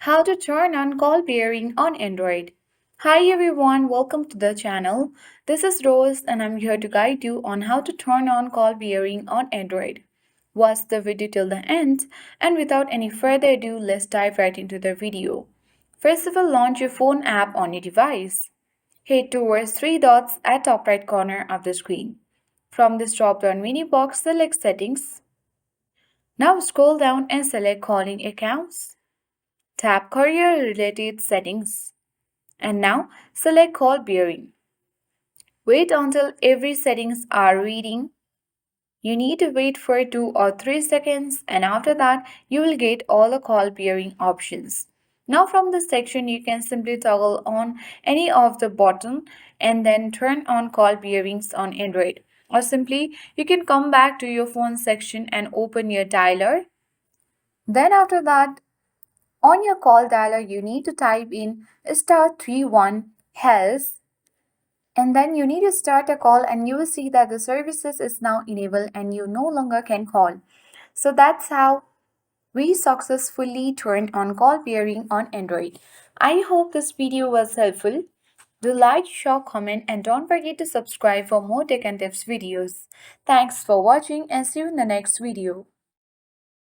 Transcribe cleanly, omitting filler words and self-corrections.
How to turn on call bearing on Android. Hi everyone, welcome to the channel. This is Rose and I'm here to guide you on how to turn on call bearing on Android. Watch the video till the end, and without any further ado, let's dive right into the video. First of all, launch your phone app on your device. Head towards three dots at top right corner of the screen. From this drop-down menu box, select Settings. Now scroll down and select Calling Accounts. Tap Career Related Settings. And now select Call Bearing. Wait until every settings are reading. You need to wait for 2 or 3 seconds, and after that you will get all the call bearing options. Now from this section you can simply toggle on any of the button and then turn on call bearings on Android. Or simply you can come back to your phone section and open your dialer. Then after that, on your call dialer, you need to type in *31 hash, and then you need to start a call, and you will see that the services is now enabled and you no longer can call. So that's how we successfully turned on call bearing on Android. I hope this video was helpful. Do like, share, comment, and don't forget to subscribe for more tech and tips videos. Thanks for watching and see you in the next video.